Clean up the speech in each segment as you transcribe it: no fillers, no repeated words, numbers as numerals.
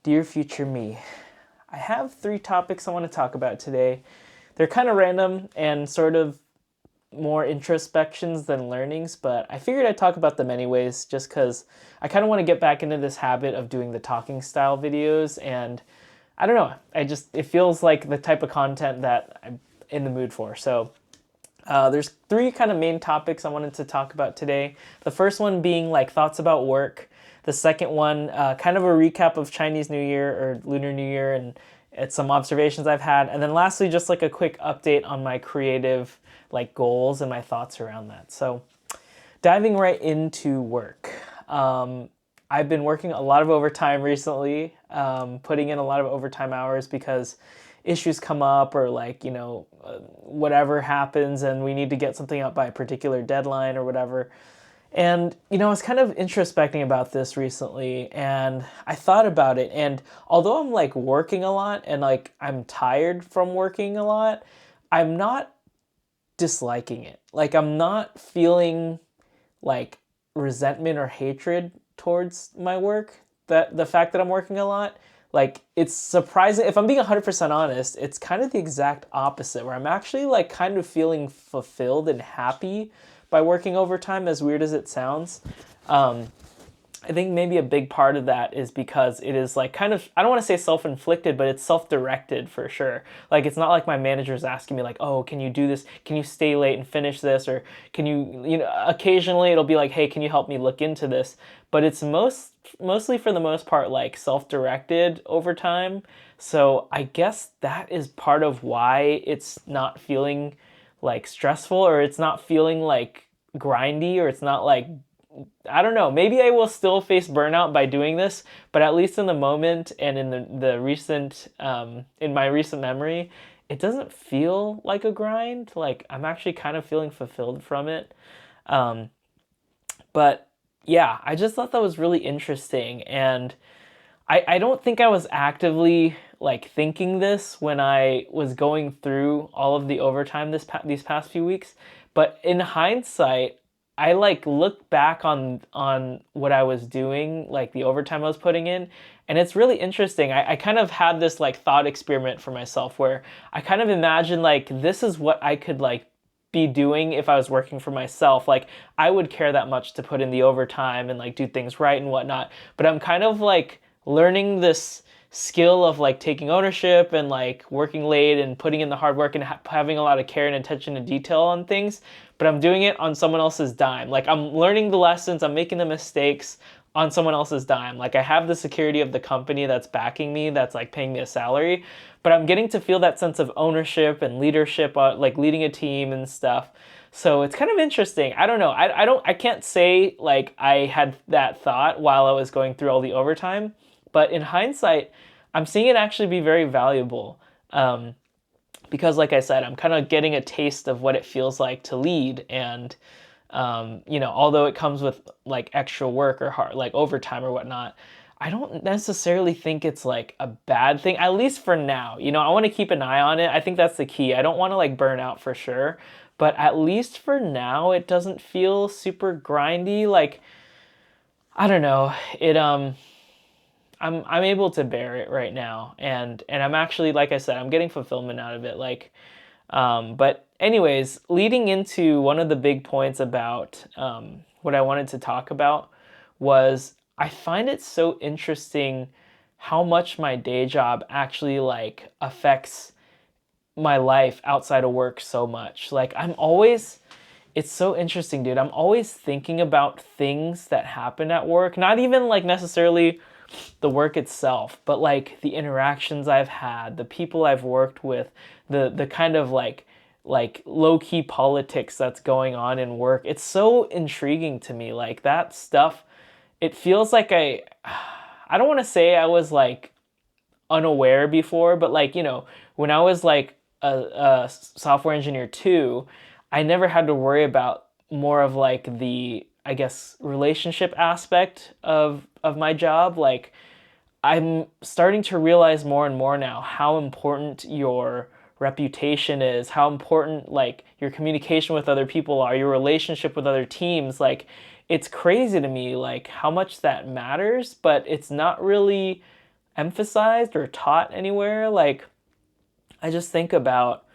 Dear future me, I have 3 topics I want to talk about today. They're kind of random and sort of more introspections than learnings, but I figured I'd talk about them anyways just because I kind of want to get back into this habit of doing the talking style videos. And I don't know, it feels like the type of content that I'm in the mood for. So there's 3 kind of main topics I wanted to talk about today. The first one being like thoughts about work. The second one, kind of a recap of Chinese New Year or Lunar New Year, and it's some observations I've had. And then lastly, just like a quick update on my creative like goals and my thoughts around that. So diving right into work. I've been working a lot of overtime recently, putting in a lot of overtime hours because issues come up or whatever happens and we need to get something out by a particular deadline or whatever. And, I was kind of introspecting about this recently and I thought about it. And although I'm like working a lot and like I'm tired from working a lot, I'm not disliking it. Like I'm not feeling like resentment or hatred towards my work. That the fact that I'm working a lot, like it's surprising. If I'm being 100% honest, it's kind of the exact opposite where I'm actually like kind of feeling fulfilled and happy by working overtime, as weird as it sounds. I think maybe a big part of that is because it is like kind of, I don't want to say self-inflicted, but it's self-directed for sure. Like it's not like my manager's asking me like, oh, can you do this? Can you stay late and finish this? Or can occasionally it'll be like, hey, can you help me look into this? But it's mostly for the most part like self-directed overtime. So I guess that is part of why it's not feeling like stressful, or it's not feeling like grindy, or it's not like, I don't know, maybe I will still face burnout by doing this, but at least in the moment and in the recent, in my recent memory, it doesn't feel like a grind. Like I'm actually kind of feeling fulfilled from it. Um, but yeah, I just thought that was really interesting. And I don't think I was actively like thinking this when I was going through all of the overtime these past few weeks. But in hindsight, I like look back on what I was doing, like the overtime I was putting in, and it's really interesting. I kind of had this like thought experiment for myself where I kind of imagined like this is what I could like be doing if I was working for myself. Like I would care that much to put in the overtime and like do things right and whatnot. But I'm kind of like learning this skill of like taking ownership and like working late and putting in the hard work and having a lot of care and attention to detail on things, but I'm doing it on someone else's dime. Like I'm learning the lessons, I'm making the mistakes on someone else's dime. Like I have the security of the company that's backing me, that's like paying me a salary, but I'm getting to feel that sense of ownership and leadership, like leading a team and stuff. So it's kind of interesting. I don't know. I can't say like I had that thought while I was going through all the overtime, but in hindsight, I'm seeing it actually be very valuable. Because like I said, I'm kind of getting a taste of what it feels like to lead. And, although it comes with like extra work or hard, like overtime or whatnot, I don't necessarily think it's like a bad thing, at least for now. I want to keep an eye on it. I think that's the key. I don't want to like burn out for sure, but at least for now, it doesn't feel super grindy. Like, I don't know. I'm able to bear it right now, and I'm actually, like I said, I'm getting fulfillment out of it. But anyways, leading into one of the big points about what I wanted to talk about was I find it so interesting how much my day job actually like affects my life outside of work so much. Like it's so interesting, dude. I'm always thinking about things that happen at work, not even like necessarily the work itself, but like the interactions I've had, the people I've worked with, the kind of like low key politics that's going on in work. It's so intriguing to me. Like that stuff, it feels like I don't want to say I was like unaware before, but like, when I was like a software engineer too, I never had to worry about more of like the, I guess, relationship aspect of my job. Like I'm starting to realize more and more now how important your reputation is, how important like your communication with other people are, your relationship with other teams. Like it's crazy to me like how much that matters, but it's not really emphasized or taught anywhere. Like, I just think about,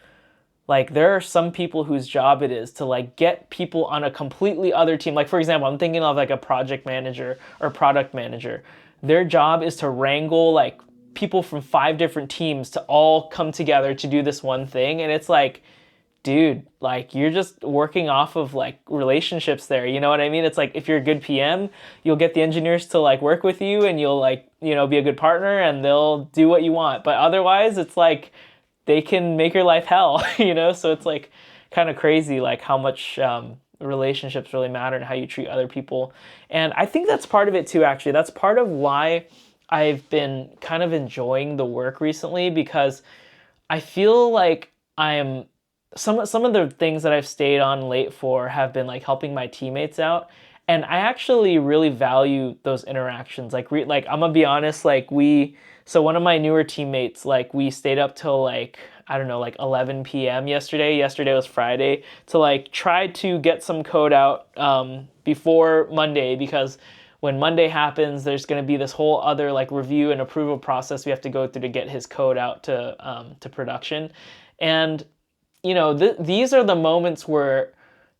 like, there are some people whose job it is to like get people on a completely other team. Like, for example, I'm thinking of like a project manager or product manager. Their job is to wrangle like people from 5 different teams to all come together to do this one thing. And it's like, dude, like, you're just working off of like relationships there. You know what I mean? It's like, if you're a good PM, you'll get the engineers to like work with you, and you'll like, be a good partner, and they'll do what you want. But otherwise, it's like they can make your life hell, So it's like kind of crazy, like how much relationships really matter and how you treat other people. And I think that's part of it too, actually. That's part of why I've been kind of enjoying the work recently, because I feel like I'm some of the things that I've stayed on late for have been like helping my teammates out, and I actually really value those interactions. Like I'm gonna be honest, like one of my newer teammates, like we stayed up till like, I don't know, like 11 p.m. yesterday. Yesterday was Friday, to like try to get some code out before Monday, because when Monday happens, there's going to be this whole other like review and approval process we have to go through to get his code out to production. And these are the moments where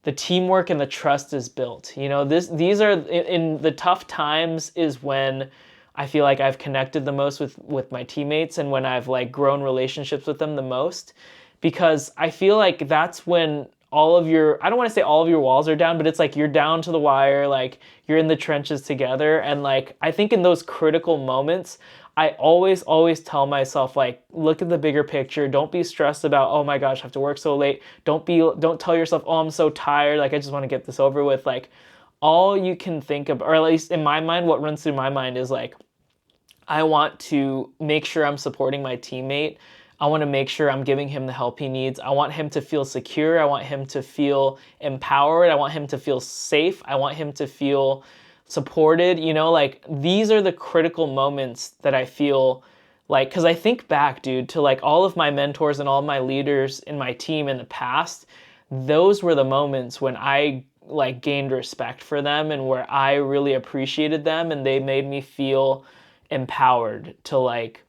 the teamwork and the trust is built. These are in the tough times is when I feel like I've connected the most with my teammates, and when I've like grown relationships with them the most, because I feel like that's when I don't want to say all of your walls are down, but it's like you're down to the wire, like you're in the trenches together. And like, I think in those critical moments, I always tell myself, like, look at the bigger picture. Don't be stressed about, oh my gosh, I have to work so late. Don't tell yourself, oh, I'm so tired, like I just want to get this over with. Like, all you can think of, or at least in my mind, what runs through my mind is like, I want to make sure I'm supporting my teammate. I want to make sure I'm giving him the help he needs. I want him to feel secure. I want him to feel empowered. I want him to feel safe. I want him to feel supported. Like, these are the critical moments that I feel like, because I think back, dude, to like all of my mentors and all of my leaders in my team in the past. Those were the moments when I like gained respect for them, and where I really appreciated them, and they made me feel empowered to like,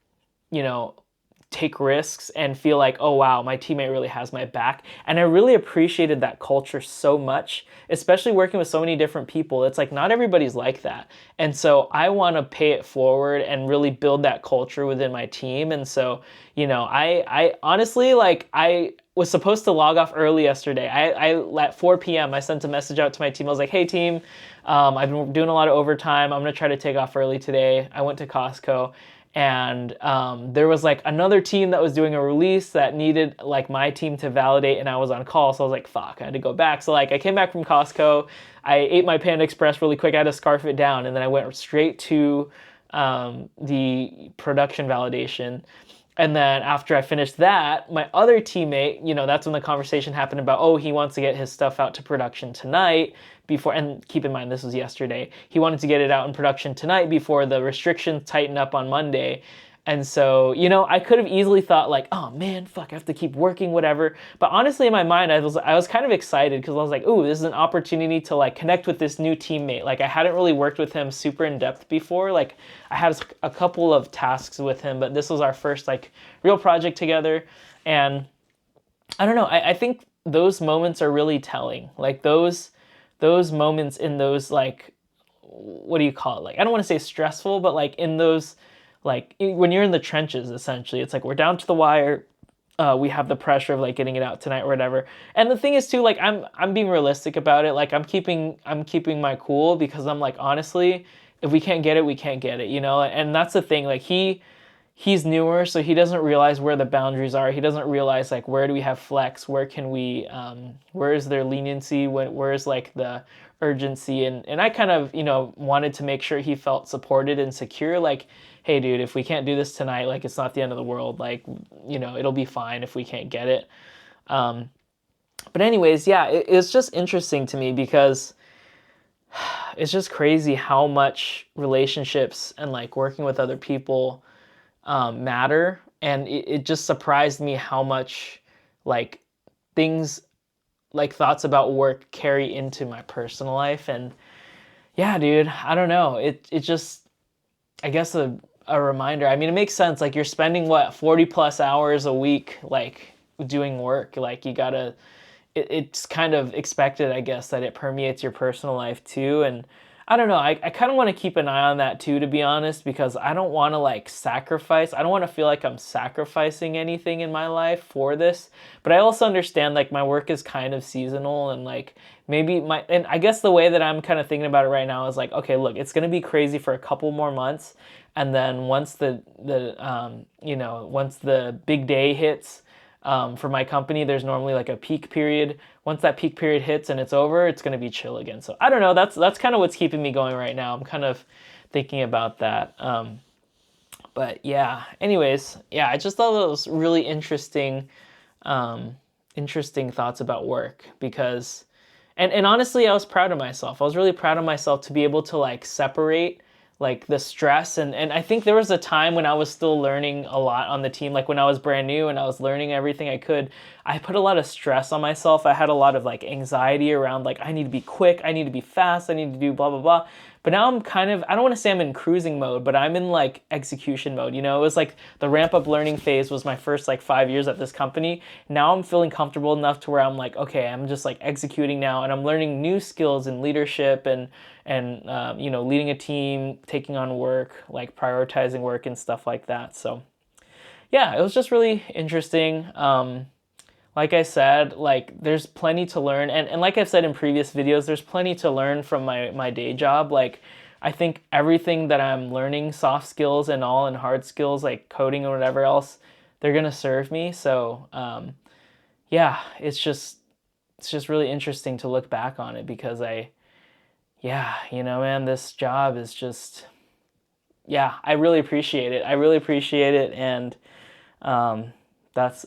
take risks and feel like, oh wow, my teammate really has my back. And I really appreciated that culture so much, especially working with so many different people. It's like, not everybody's like that. And so I want to pay it forward and really build that culture within my team. And so, I honestly, like, I was supposed to log off early yesterday. I at 4 p.m. I sent a message out to my team. I was like, hey team, I've been doing a lot of overtime. I'm gonna try to take off early today. I went to Costco, and there was like another team that was doing a release that needed like my team to validate, and I was on call, so I was like, fuck, I had to go back. So like, I came back from Costco, I ate my Panda Express really quick, I had to scarf it down, and then I went straight to the production validation. And then after I finished that, my other teammate, that's when the conversation happened about, oh, he wants to get his stuff out to production tonight before, and keep in mind, this was yesterday. He wanted to get it out in production tonight before the restrictions tighten up on Monday. And so, I could have easily thought like, oh man, fuck, I have to keep working, whatever. But honestly, in my mind, I was kind of excited, because I was like, ooh, this is an opportunity to like connect with this new teammate. Like, I hadn't really worked with him super in depth before. Like, I had a couple of tasks with him, but this was our first like real project together. And I don't know, I think those moments are really telling. Like those moments in those, like, what do you call it? Like, I don't want to say stressful, but like in those, like when you're in the trenches, essentially, it's like we're down to the wire. We have the pressure of like getting it out tonight or whatever. And the thing is too, like I'm being realistic about it. Like I'm keeping my cool, because I'm like, honestly, if we can't get it, we can't get it, And that's the thing. Like he's newer, so he doesn't realize where the boundaries are. He doesn't realize like, where do we have flex? Where can we? Where is there leniency? Where is like the urgency? And I kind of wanted to make sure he felt supported and secure. Like, hey dude, if we can't do this tonight, like it's not the end of the world. Like it'll be fine if we can't get it. But anyways, yeah, it's just interesting to me, because it's just crazy how much relationships and like working with other people matter. And it just surprised me how much like things, like thoughts about work, carry into my personal life. And yeah, dude, I don't know. It just, I guess a reminder. I mean, it makes sense. Like, you're spending what, 40 plus hours a week, like, doing work. Like, you gotta, it's kind of expected, I guess, that it permeates your personal life too. And I don't know, I kind of want to keep an eye on that too, to be honest, because I don't want to like sacrifice. I don't want to feel like I'm sacrificing anything in my life for this. But I also understand like my work is kind of seasonal, and like maybe and I guess the way that I'm kind of thinking about it right now is like, okay, look, it's going to be crazy for a couple more months. And then once once the big day hits, for my company, there's normally like a peak period. Once that peak period hits and it's over, it's going to be chill again. So I don't know. That's kind of what's keeping me going right now. I'm kind of thinking about that. But yeah. Anyways, yeah. I just thought it was really interesting thoughts about work because, and honestly, I was proud of myself. I was really proud of myself to be able to like separate like the stress, and I think there was a time when I was still learning a lot on the team, like when I was brand new and I was learning everything I could. I put a lot of stress on myself. I had a lot of like anxiety around like, I need to be quick, I need to be fast, I need to do blah blah blah. But now I'm kind of, I don't want to say I'm in cruising mode, but I'm in like execution mode. You know, it was like the ramp up learning phase was my first like 5 years at this company. Now I'm feeling comfortable enough to where I'm like, okay, I'm just like executing now, and I'm learning new skills in leadership and leading a team, taking on work, like prioritizing work and stuff like that. So yeah, it was just really interesting. Like I said, like there's plenty to learn, and like I've said in previous videos, there's plenty to learn from my day job. Like I think everything that I'm learning, soft skills and all, and hard skills like coding or whatever else, they're gonna serve me. So yeah, it's just really interesting to look back on it because man, this job is just, yeah, I really appreciate it. I really appreciate it, and that's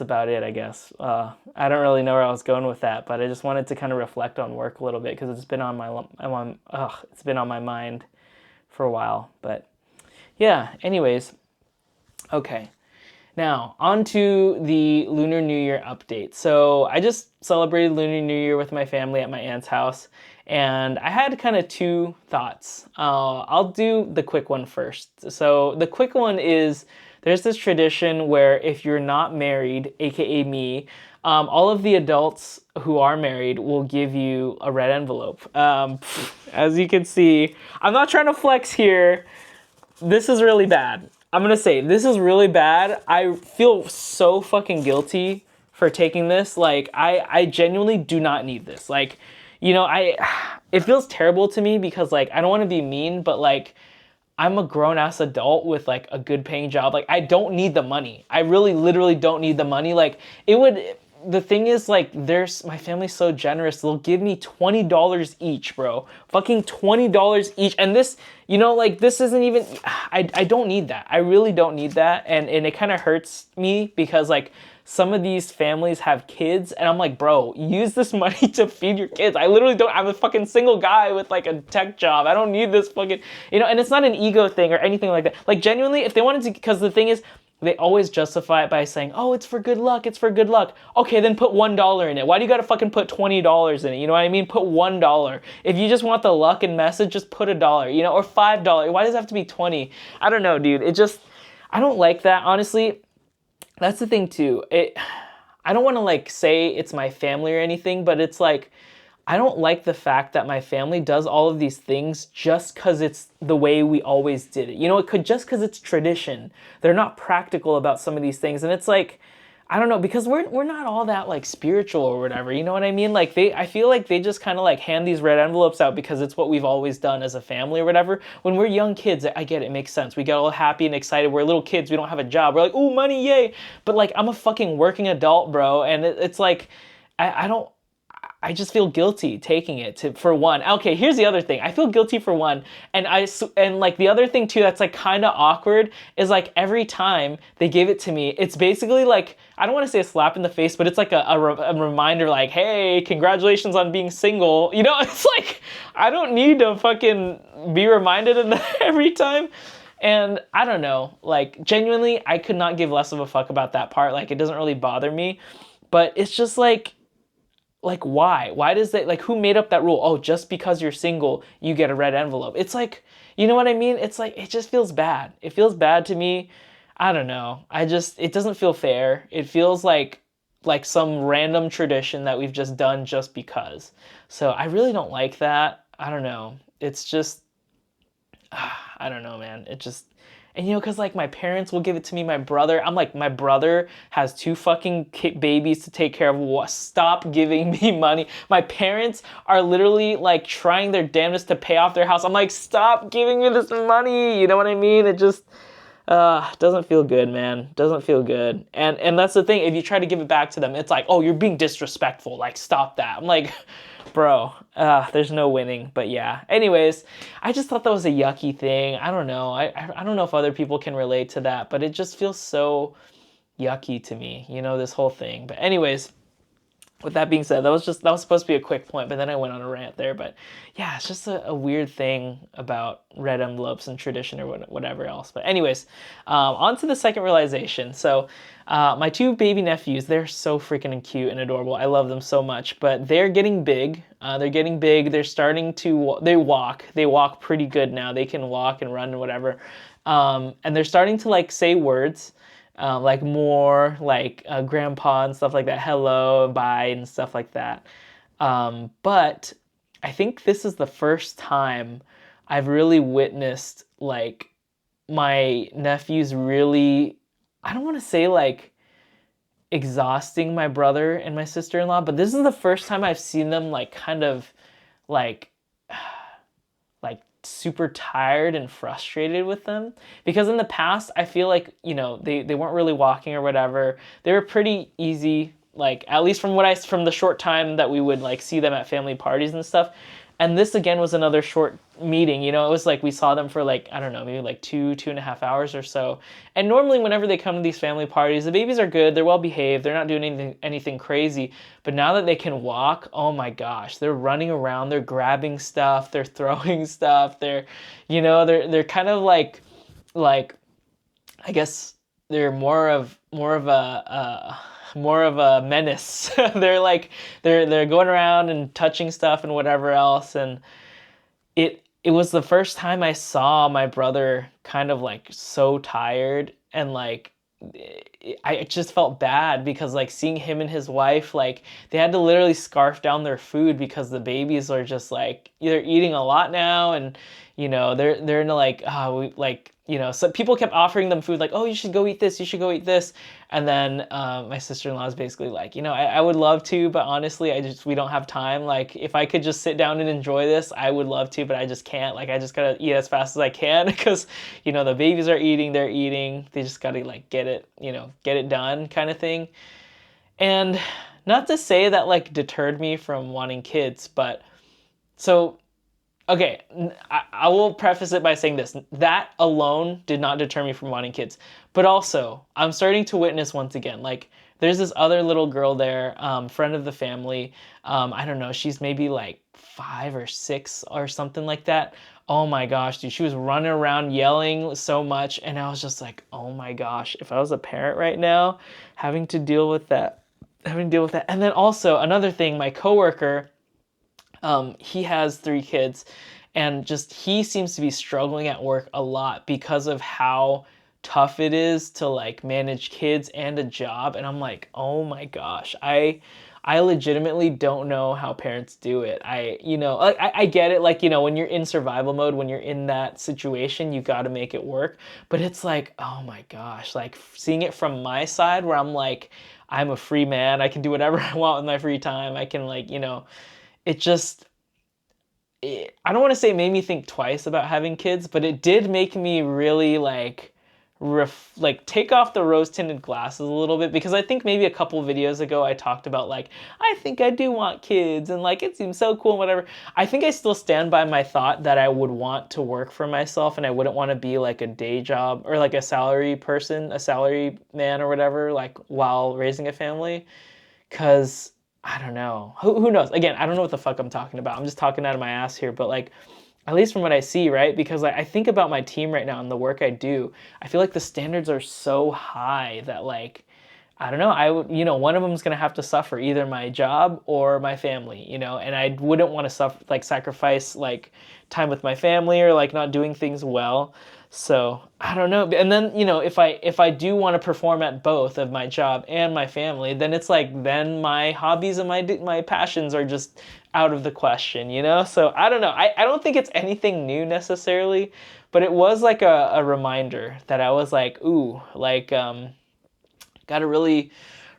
about it, I guess. I don't really know where I was going with that, but I just wanted to kind of reflect on work a little bit because it's been on my mind for a while. But yeah, anyways, okay. Now, on to the Lunar New Year update. So I just celebrated Lunar New Year with my family at my aunt's house, and I had kind of two thoughts. I'll do the quick one first. So the quick one is, there's this tradition where if you're not married, aka me, all of the adults who are married will give you a red envelope. As you can see, I'm not trying to flex here. This is really bad. I'm gonna say, this is really bad. I feel so fucking guilty for taking this. Like, I genuinely do not need this. Like, it feels terrible to me because, like, I don't want to be mean, but, like, I'm a grown-ass adult with, like, a good paying job. Like, I don't need the money. I really, literally don't need the money. Like, the thing is, like, my family's so generous. They'll give me $20 each, bro. Fucking $20 each. And this, this isn't even, I don't need that. I really don't need that. And it kind of hurts me because, like, some of these families have kids, and I'm like, bro, use this money to feed your kids. I literally don't, I'm a fucking single guy with like a tech job. I don't need this fucking, and it's not an ego thing or anything like that. Like, genuinely, if they wanted to, because the thing is, they always justify it by saying, oh, it's for good luck, it's for good luck. Okay, then put $1 in it. Why do you gotta fucking put $20 in it? You know what I mean? Put $1. If you just want the luck and message, just put $1, or $5. Why does it have to be 20? I don't know, dude. I don't like that, honestly. That's the thing too. I don't want to like say it's my family or anything, but it's like, I don't like the fact that my family does all of these things just because it's the way we always did it. It could just because it's tradition. They're not practical about some of these things. And it's like, I don't know, because we're not all that like spiritual or whatever, you know what I mean? Like I feel like they just kind of like hand these red envelopes out because it's what we've always done as a family or whatever. When we're young kids, I get it, it makes sense. We get all happy and excited. We're little kids, we don't have a job. We're like, ooh, money, yay. But like, I'm a fucking working adult, bro. And it's like, I just feel guilty taking it for one. Okay, here's the other thing. I feel guilty for one. And like the other thing too that's like kind of awkward is like every time they give it to me, it's basically like, I don't want to say a slap in the face, but it's like a reminder like, hey, congratulations on being single. It's like, I don't need to fucking be reminded of that every time. And I don't know, like genuinely, I could not give less of a fuck about that part. Like it doesn't really bother me, but it's just like why? Why does that, like, who made up that rule? Oh, just because you're single, you get a red envelope. It's like, You know what I mean? It's like, it just feels bad. It feels bad to me. I don't know. It doesn't feel fair. It feels like some random tradition that we've just done just because. So I really don't like that. I don't know. It's just, I don't know, man. It just, and cause like my parents will give it to me, my brother. I'm like, my brother has two fucking babies to take care of. Stop giving me money. My parents are literally like trying their damnedest to pay off their house. I'm like, stop giving me this money. You know what I mean? It just, doesn't feel good, man. Doesn't feel good. And that's the thing. If you try to give it back to them, it's like, oh, you're being disrespectful. Like, stop that. I'm like, bro, there's no winning. But yeah. Anyways, I just thought that was a yucky thing. I don't know. I don't know if other people can relate to that, but it just feels so yucky to me, this whole thing. But anyways, with that being said, that was supposed to be a quick point, but then I went on a rant there. But yeah, it's just a weird thing about red envelopes and tradition or whatever else. But anyways, on to the second realization. So my two baby nephews, they're so freaking cute and adorable. I love them so much, but they're getting big. They're starting to, they walk pretty good now. They can walk and run and whatever. And they're starting to like say words. Like more like grandpa and stuff like that, hello, bye, and stuff like that. But I think this is the first time I've really witnessed like my nephews really, I don't want to say like exhausting my brother and my sister-in-law, but this is the first time I've seen them like kind of like super tired and frustrated with them, because in the past I feel like they weren't really walking or whatever. They were pretty easy, like at least from the short time that we would like see them at family parties and stuff. And this again was another short meeting. It was like we saw them for like, I don't know, maybe like 2.5 hours or so. And normally whenever they come to these family parties, the babies are good, they're well behaved, they're not doing anything crazy. But now that they can walk, oh my gosh, they're running around, they're grabbing stuff, they're throwing stuff, they're kind of like I guess they're more of a menace. They're like they're going around and touching stuff and whatever else. And it was the first time I saw my brother kind of like so tired, and like I just felt bad because like seeing him and his wife, like they had to literally scarf down their food because the babies are just like they're eating a lot now. And they're in like so people kept offering them food like, oh, you should go eat this, you should go eat this. And then my sister-in-law is basically like, I would love to, but honestly we don't have time. Like if I could just sit down and enjoy this, I would love to, but I just can't. Like I just gotta eat as fast as I can because the babies are eating, they're eating, they just gotta like get it done kind of thing. And not to say that like deterred me from wanting kids, but so okay, I will preface it by saying this. That alone did not deter me from wanting kids. But also, I'm starting to witness once again, like, there's this other little girl there, friend of the family. I don't know, she's maybe like 5 or 6 or something like that. Oh my gosh, dude, she was running around yelling so much. And I was just like, oh my gosh, if I was a parent right now, having to deal with that. And then also, another thing, my coworker, he has 3 kids, and just he seems to be struggling at work a lot because of how tough it is to like manage kids and a job. And I'm like, oh my gosh, I legitimately don't know how parents do it. I get it, like, when you're in survival mode, when you're in that situation, you got to make it work. But it's like, oh my gosh, like seeing it from my side where I'm like, I'm a free man, I can do whatever I want with my free time. I can like, it just, I don't want to say it made me think twice about having kids, but it did make me really like take off the rose-tinted glasses a little bit, because I think maybe a couple videos ago I talked about like, I think I do want kids and like it seems so cool and whatever. I think I still stand by my thought that I would want to work for myself, and I wouldn't want to be like a day job or like a salary person, a salary man or whatever, like while raising a family. Because I don't know. Who knows? Again, I don't know what the fuck I'm talking about. I'm just talking out of my ass here. But like, at least from what I see, right? Because I think about my team right now and the work I do. I feel like the standards are so high that like, I don't know, I would, one of them is going to have to suffer, either my job or my family, and I wouldn't want to suffer, like sacrifice like time with my family or like not doing things well. So I don't know. And then, if I do want to perform at both of my job and my family, then it's like, then my hobbies and my passions are just out of the question. So I don't know. I don't think it's anything new necessarily, but it was like a reminder that I was like, ooh, like, got to really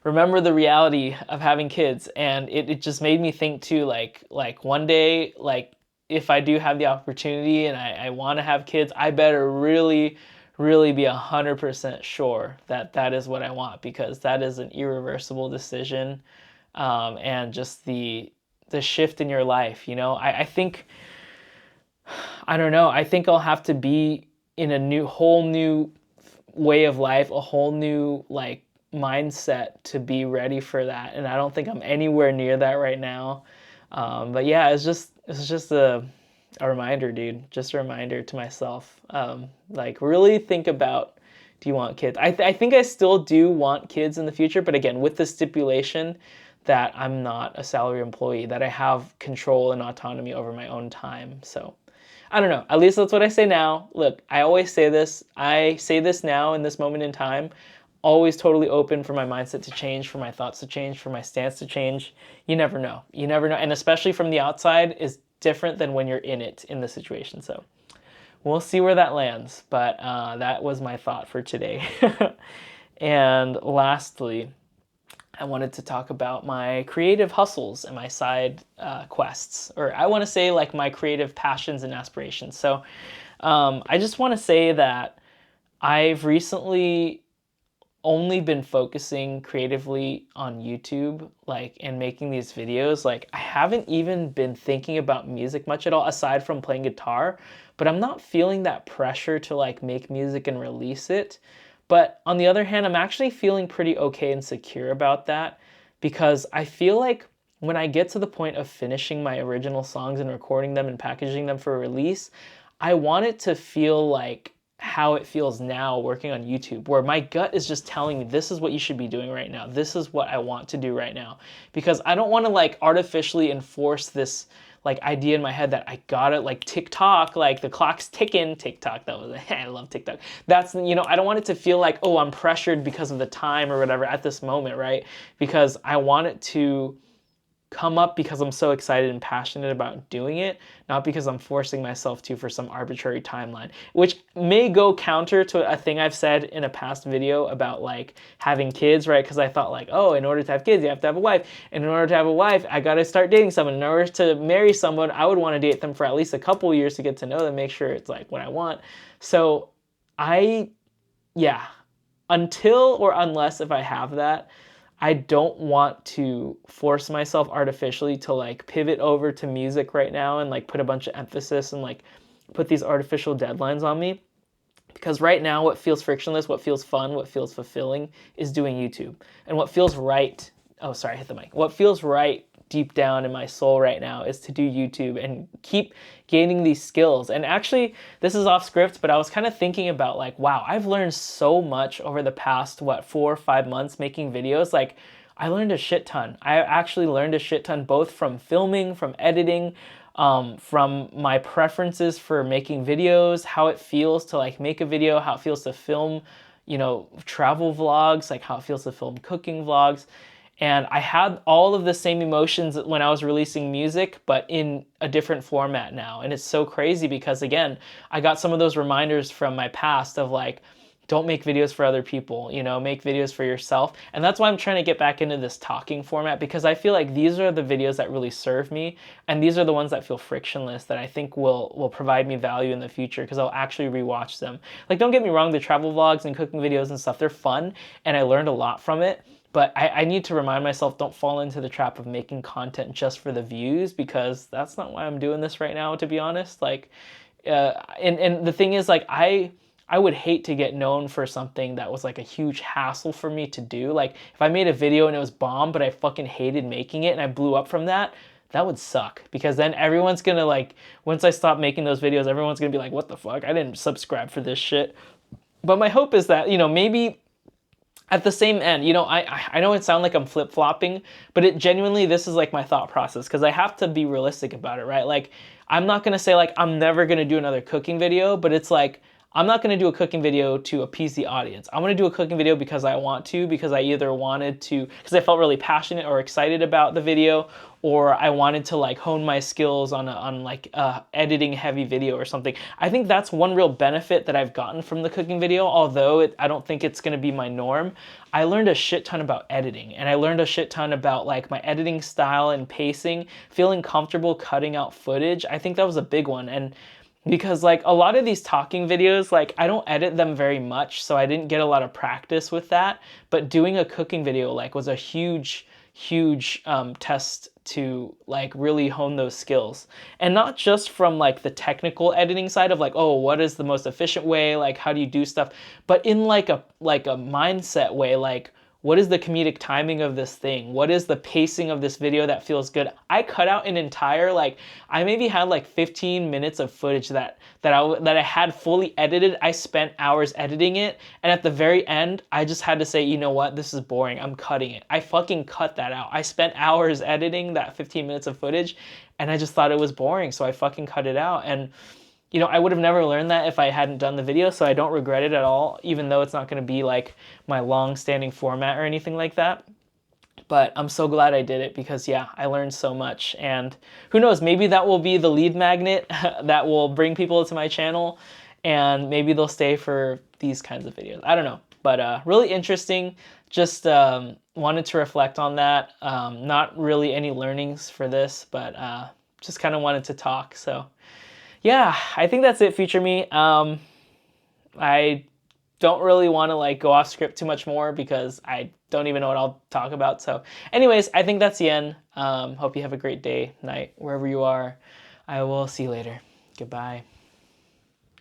remember the reality of having kids. And it just made me think too, like one day, like if I do have the opportunity and I want to have kids, I better really, really be 100% sure that that is what I want, because that is an irreversible decision. And just the shift in your life, I think, I don't know, I think I'll have to be in a whole new way of life, a whole new like mindset to be ready for that. And I don't think I'm anywhere near that right now. But yeah, it's just a reminder, dude. Just a reminder to myself. Like really think about, do you want kids? I think I still do want kids in the future, but again, with the stipulation that I'm not a salary employee, that I have control and autonomy over my own time. So I don't know. At least that's what I say now. Look, I always say this. I say this now in this moment in time. Always totally open for my mindset to change, for my thoughts to change, for my stance to change. You never know. You never know. And especially from the outside is different than when you're in it, in the situation. So we'll see where that lands. But that was my thought for today. And lastly, I wanted to talk about my creative hustles and my side quests, or I want to say like my creative passions and aspirations. So I just want to say that I've recently only been focusing creatively on YouTube, like, and making these videos. Like, I haven't even been thinking about music much at all, aside from playing guitar, but I'm not feeling that pressure to like make music and release it. But on the other hand, I'm actually feeling pretty okay and secure about that, because I feel like when I get to the point of finishing my original songs and recording them and packaging them for release, I want it to feel like how it feels now working on YouTube, where my gut is just telling me this is what you should be doing right now. This is what I want to do right now. Because I don't want to like artificially enforce this like idea in my head that I got it, like TikTok, like the clock's ticking. TikTok, that was I love TikTok. That's, I don't want it to feel like, oh, I'm pressured because of the time or whatever at this moment, right? Because I want it to come up because I'm so excited and passionate about doing it, not because I'm forcing myself to for some arbitrary timeline, which may go counter to a thing I've said in a past video about like having kids, right? Because I thought like, oh, in order to have kids, you have to have a wife. And in order to have a wife, I got to start dating someone. In order to marry someone, I would want to date them for at least a couple years to get to know them, make sure it's like what I want. So yeah, until or unless if I have that, I don't want to force myself artificially to like pivot over to music right now and like put a bunch of emphasis and like put these artificial deadlines on me. Because right now, what feels frictionless, what feels fun, what feels fulfilling is doing YouTube. And what feels right, oh, sorry, I hit the mic. What feels right deep down in my soul right now is to do YouTube and keep gaining these skills. And actually, this is off script, but I was kind of thinking about like, wow, I've learned so much over the past, 4 or 5 months making videos. Like, I learned a shit ton. I actually learned a shit ton, both from filming, from editing, from my preferences for making videos, how it feels to like make a video, how it feels to film, travel vlogs, like how it feels to film cooking vlogs. And I had all of the same emotions when I was releasing music, but in a different format now. And it's so crazy because, again, I got some of those reminders from my past of like, don't make videos for other people, make videos for yourself. And that's why I'm trying to get back into this talking format, because I feel like these are the videos that really serve me. And these are the ones that feel frictionless, that I think will provide me value in the future, because I'll actually rewatch them. Like, don't get me wrong, the travel vlogs and cooking videos and stuff, they're fun. And I learned a lot from it. But I need to remind myself, don't fall into the trap of making content just for the views, because that's not why I'm doing this right now, to be honest. Like, and the thing is, like, I would hate to get known for something that was like a huge hassle for me to do. Like, if I made a video and it was bomb, but I fucking hated making it and I blew up from that, that would suck. Because then everyone's gonna like, once I stop making those videos, everyone's gonna be like, what the fuck? I didn't subscribe for this shit. But my hope is that, maybe at the same end, you know, I know it sounds like I'm flip-flopping, but it genuinely, this is like my thought process, because I have to be realistic about it, right? Like, I'm not gonna say like I'm never gonna do another cooking video, but it's like I'm not gonna do a cooking video to appease the audience. I'm gonna do a cooking video because I want to, because I either wanted to, because I felt really passionate or excited about the video, or I wanted to like hone my skills on like editing heavy video or something. I think that's one real benefit that I've gotten from the cooking video, although I don't think it's gonna be my norm. I learned a shit ton about editing, and I learned a shit ton about like my editing style and pacing, feeling comfortable cutting out footage. I think that was a big one. And because like a lot of these talking videos, like I don't edit them very much, so I didn't get a lot of practice with that. But doing a cooking video like was a huge test to like really hone those skills, and not just from like the technical editing side of like, oh, what is the most efficient way, like how do you do stuff, but in like a mindset way, like what is the comedic timing of this thing? What is the pacing of this video that feels good? I cut out an entire, like, I maybe had like 15 minutes of footage that I had fully edited. I spent hours editing it, and at the very end, I just had to say, you know what, this is boring, I'm cutting it. I fucking cut that out. I spent hours editing that 15 minutes of footage, and I just thought it was boring, so I fucking cut it out. And you know, I would have never learned that if I hadn't done the video, so I don't regret it at all, even though it's not going to be like my long-standing format or anything like that. But I'm so glad I did it, because yeah, I learned so much, and who knows, maybe that will be the lead magnet that will bring people to my channel, and maybe they'll stay for these kinds of videos. I don't know, but really interesting. Just wanted to reflect on that. Not really any learnings for this, but just kind of wanted to talk. So yeah, I think that's it, future me. I don't really want to like go off script too much more, because I don't even know what I'll talk about. So anyways, I think that's the end. Hope you have a great day, night, wherever you are. I will see you later. Goodbye.